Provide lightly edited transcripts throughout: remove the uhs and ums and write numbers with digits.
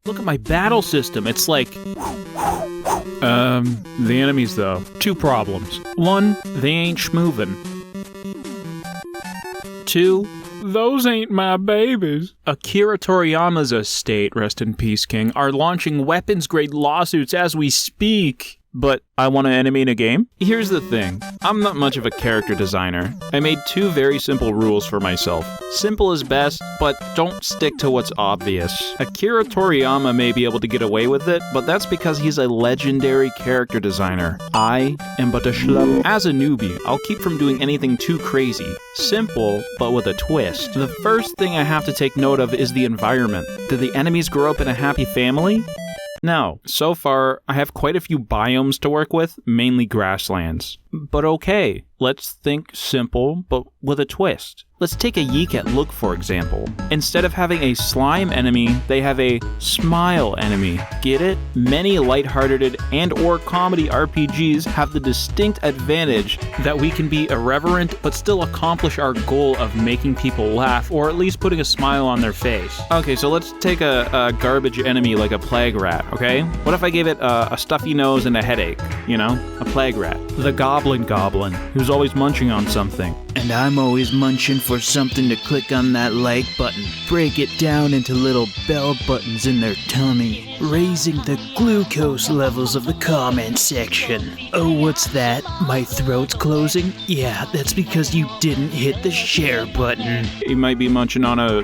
Look at my battle system. It's like... The enemies, though. 2 problems. 1, they ain't schmoovin'. 2, those ain't my babies. Akira Toriyama's estate, rest in peace, King, are launching weapons-grade lawsuits as we speak. But I want an enemy in a game? Here's the thing. I'm not much of a character designer. I made 2 very simple rules for myself. Simple is best, but don't stick to what's obvious. Akira Toriyama may be able to get away with it, but that's because he's a legendary character designer. I am but a schlub. As a newbie, I'll keep from doing anything too crazy. Simple, but with a twist. The first thing I have to take note of is the environment. Do the enemies grow up in a happy family? No. So far, I have quite a few biomes to work with, mainly grasslands. But okay, let's think simple, but with a twist. Let's take a YIIK look, for example. Instead of having a slime enemy, they have a smile enemy. Get it? Many lighthearted and/or comedy RPGs have the distinct advantage that we can be irreverent, but still accomplish our goal of making people laugh, or at least putting a smile on their face. Okay, so let's take a garbage enemy like a plague rat, okay? What if I gave it a stuffy nose and a headache, you know? A plague rat. The goblin, who's always munching on something. And I'm always munching for something to click on that like button. Break it down into little bell buttons in their tummy. Raising the glucose levels of the comment section. Oh, what's that? My throat's closing? Yeah, that's because you didn't hit the share button. You might be munching on a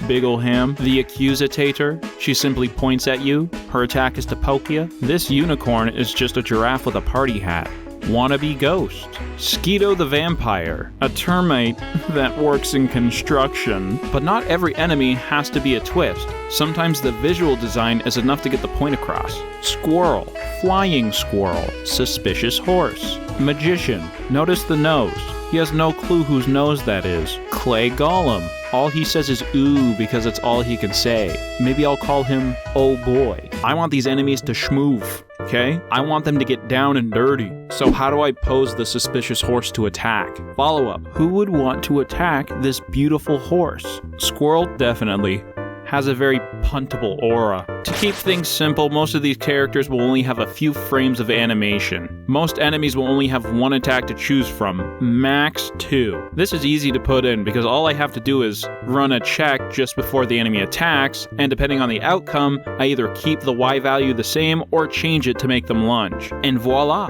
big ol' ham. The accusatator, she simply points at you. Her attack is to poke you. This unicorn is just a giraffe with a party hat. Wannabe ghost. Skeeto the vampire, a termite that works in construction. But not every enemy has to be a twist. Sometimes the visual design is enough to get the point across. Squirrel, flying squirrel, suspicious horse. Magician, notice the nose. He has no clue whose nose that is. Clay golem. All he says is ooh because it's all he can say. Maybe I'll call him oh boy. I want these enemies to schmoove, okay? I want them to get down and dirty. So how do I pose the suspicious horse to attack? Follow up. Who would want to attack this beautiful horse? Squirrel, definitely. Has a very puntable aura. To keep things simple, most of these characters will only have a few frames of animation. Most enemies will only have 1 attack to choose from, max 2. This is easy to put in because all I have to do is run a check just before the enemy attacks, and depending on the outcome, I either keep the Y value the same or change it to make them lunge. And voila!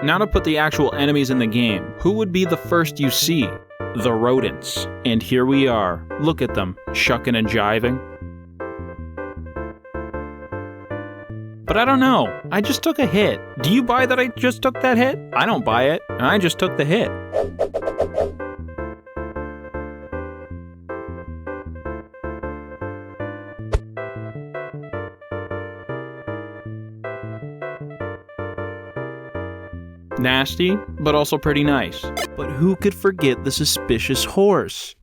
Now to put the actual enemies in the game. Who would be the first you see? The rodents. And here we are. Look at them, shucking and jiving. But I don't know. I just took a hit. Do you buy that I just took that hit? I don't buy it, and I just took the hit. Nasty, but also pretty nice. But who could forget the suspicious horse?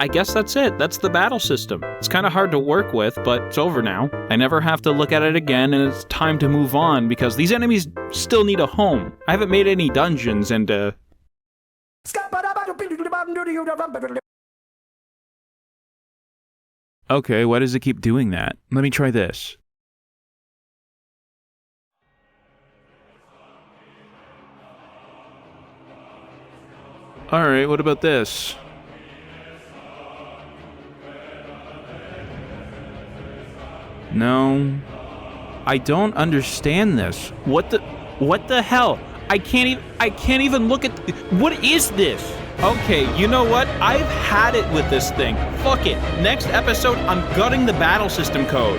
I guess that's it. That's the battle system. It's kind of hard to work with, but it's over now. I never have to look at it again, and it's time to move on because these enemies still need a home. I haven't made any dungeons, and Okay, why does it keep doing that? Let me try this. Alright, what about this? No. I don't understand this. What the hell? I can't even look at... What is this? Okay, you know what? I've had it with this thing. Fuck it. Next episode, I'm gutting the battle system code.